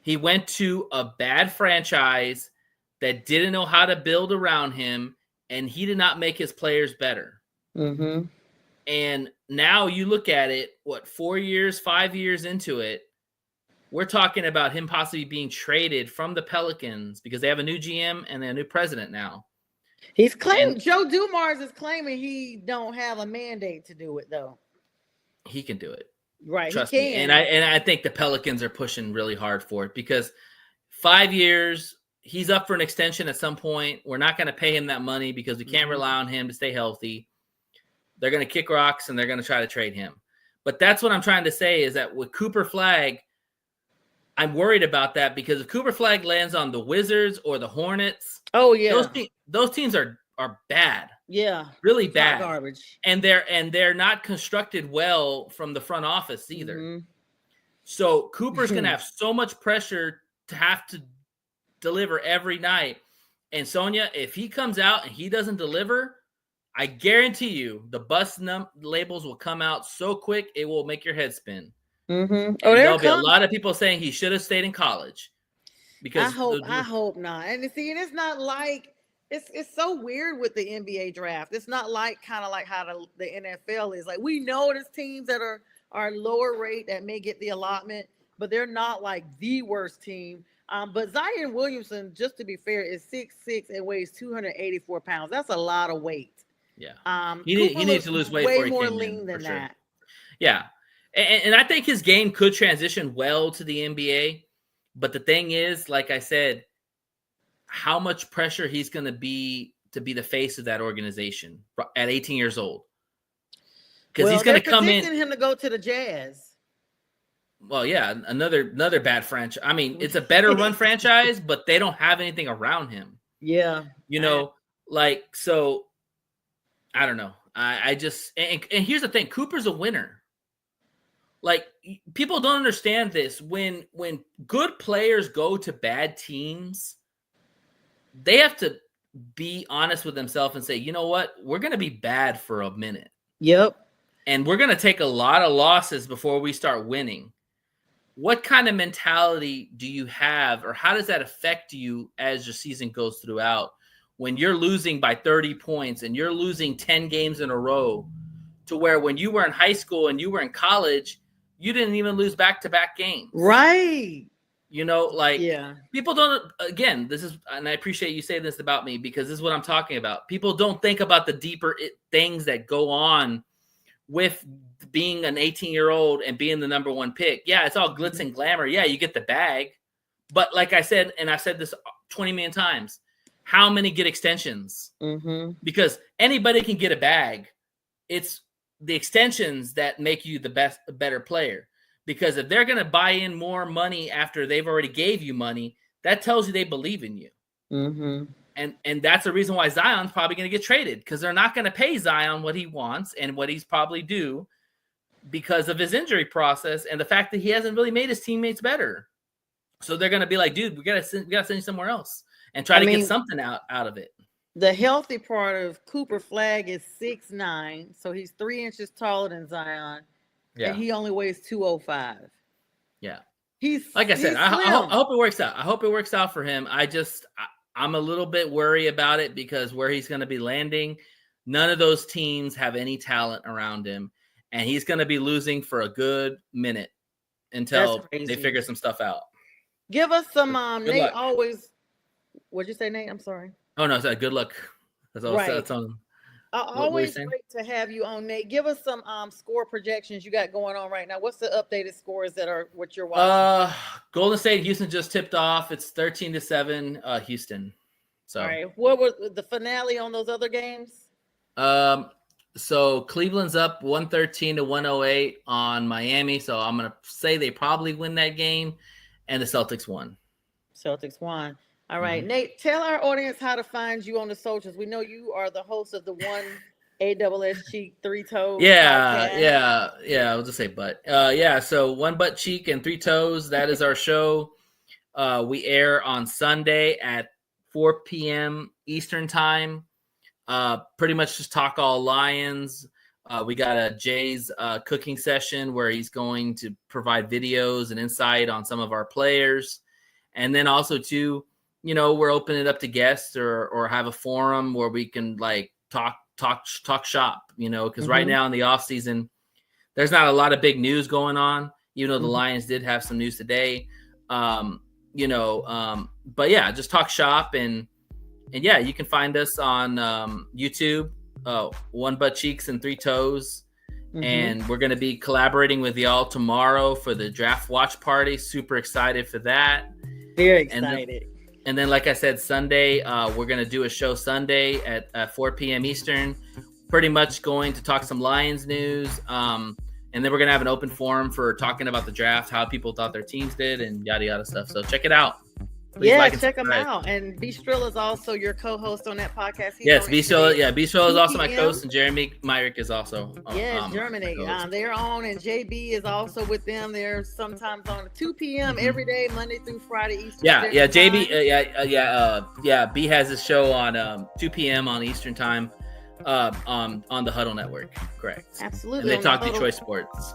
he went to a bad franchise that didn't know how to build around him, and he did not make his players better. Mm-hmm. And now you look at it, 4 years, 5 years into it, we're talking about him possibly being traded from the Pelicans because they have a new GM and a new president now. He's claiming Joe Dumars is claiming he don't have a mandate to do it though. He can do it. Right. Trust me. And I think the Pelicans are pushing really hard for it because 5 years, he's up for an extension at some point. We're not going to pay him that money because we can't rely on him to stay healthy. They're going to kick rocks and they're going to try to trade him. But that's what I'm trying to say is that with Cooper Flagg, I'm worried about that because if Cooper Flagg lands on the Wizards or the Hornets, those teams are bad. Yeah, really bad, garbage, and they're not constructed well from the front office either. Mm-hmm. So Cooper's going to have so much pressure to have to deliver every night. And Sonia, if he comes out and he doesn't deliver, I guarantee you the bust labels will come out so quick it will make your head spin. Mm-hmm. There'll be a lot of people saying he should have stayed in college. Because I hope not. And see, and it's not like it's so weird with the NBA draft. It's not like kind of like how the NFL is. Like we know there's teams that are lower rate that may get the allotment, but they're not like the worst team. But Zion Williamson, just to be fair, is 6'6" and weighs 284 pounds. That's a lot of weight. Yeah. He needs to lose weight way before he more came lean in, than for sure. that. Yeah. And I think his game could transition well to the NBA. But the thing is, like I said, how much pressure he's going to be the face of that organization at 18 years old. Because he's going to come in. Him to go to the Jazz. Well, yeah, another bad franchise. I mean, it's a better run franchise, but they don't have anything around him. Yeah. So I don't know. I just and here's the thing, Cooper's a winner. Like people don't understand this. When good players go to bad teams, they have to be honest with themselves and say, you know what? We're going to be bad for a minute. Yep. And we're going to take a lot of losses before we start winning. What kind of mentality do you have, or how does that affect you as your season goes throughout? When you're losing by 30 points and you're losing 10 games in a row, to where when you were in high school and you were in college, you didn't even lose back-to-back games. Right. People don't, again, this is, and I appreciate you saying this about me because this is what I'm talking about. People don't think about the deeper things that go on with being an 18-year-old and being the number one pick. Yeah, it's all glitz and glamour. Yeah, you get the bag. But like I said, and I've said this 20 million times, how many get extensions? Mm-hmm. Because anybody can get a bag. It's the extensions that make you the better player. Because if they're going to buy in more money after they've already gave you money, that tells you they believe in you. Mm-hmm. And that's the reason why Zion's probably going to get traded, because they're not going to pay Zion what he wants and what he's probably due because of his injury process and the fact that he hasn't really made his teammates better. So they're going to be like, dude, we got to send you somewhere else and try to get something out of it. The healthy part of Cooper Flagg is 6'9", so he's 3 inches taller than Zion, and he only weighs 205. Yeah. He's like I said, I hope it works out. I hope it works out for him. I'm a little bit worried about it because where he's going to be landing, none of those teams have any talent around him, and he's going to be losing for a good minute until they figure some stuff out. Give us some Good Nate luck. always. What'd you say, Nate? I'm sorry. Oh no, so good luck. That's all. That's on. Always great to have you on, Nate. Give us some score projections you got going on right now. What's the updated scores that are what you're watching? Golden State, Houston just tipped off. It's 13-7, Houston. So, all right. What was the finale on those other games? So Cleveland's up 113-108 on Miami. So I'm gonna say they probably win that game, and the Celtics won. Celtics won. All right, Nate, tell our audience how to find you on the socials. We know you are the host of the One ASS Cheek Three Toes. Yeah. I'll just say butt. So One Butt Cheek and Three Toes. That is our show. We air on Sunday at 4 p.m. Eastern time. Pretty much just talk all Lions. We got a Jay's cooking session where he's going to provide videos and insight on some of our players, and then also too. We're opening it up to guests or have a forum where we can like talk shop, because right now in the off season, there's not a lot of big news going on, the Lions did have some news today. But yeah, just talk shop and yeah, you can find us on YouTube, One Butt Cheeks and Three Toes. And we're going to be collaborating with y'all tomorrow for the draft watch party. Super excited for that. Very excited. And then, like I said, Sunday, we're going to do a show Sunday at 4 p.m. Eastern, pretty much going to talk some Lions news. And then we're going to have an open forum for talking about the draft, how people thought their teams did, and yada, yada stuff. So check it out. Please check them out. And B. Strill is also your co-host on that podcast. Yes, B. Strill is also my co-host, and Jeremy Myrick is also. Germany. They're on, and JB is also with them. They're sometimes on 2 p.m. every day, Monday through Friday Eastern. JB. B has his show on 2 p.m. on Eastern time, on the Huddle Network. Correct. Absolutely. And they talk Detroit sports.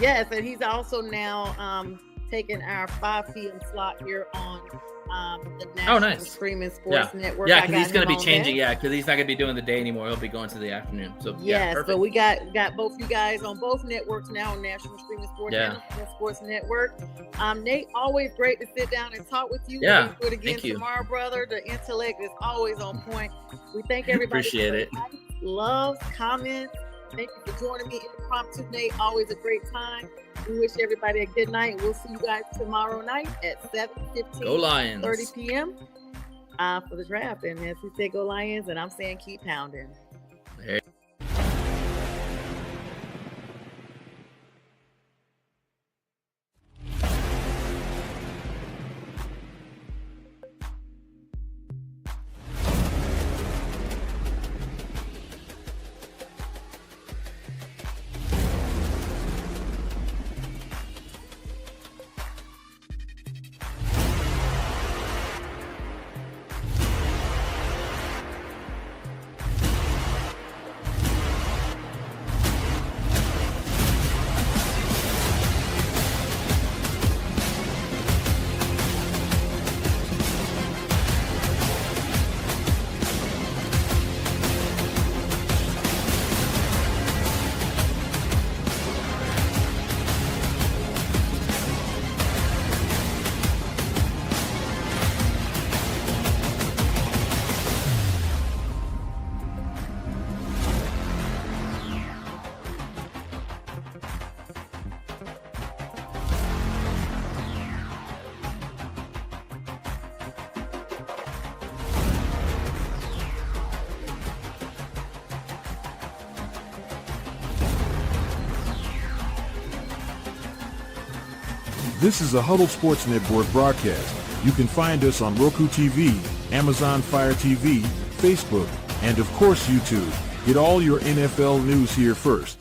Yes, and he's also now taking our 5 p.m. slot here on the National Streaming Sports Network. Yeah, because he's going to be changing. Yeah, because he's not going to be doing the day anymore. He'll be going to the afternoon. So but we got both you guys on both networks now on National Streaming Sports and Sports Network. Nate, always great to sit down and talk with you. Yeah, we'll do it again tomorrow, brother. The intellect is always on point. We thank everybody. Appreciate it. Love, comments. Thank you for joining me impromptu, Nate. Always a great time. We wish everybody a good night. We'll see you guys tomorrow night at 7:15. Go Lions. 30 p.m. For the draft. And as we say, go Lions, and I'm saying keep pounding. Hey. This is a Huddle Sports Network broadcast. You can find us on Roku TV, Amazon Fire TV, Facebook, and of course YouTube. Get all your NFL news here first.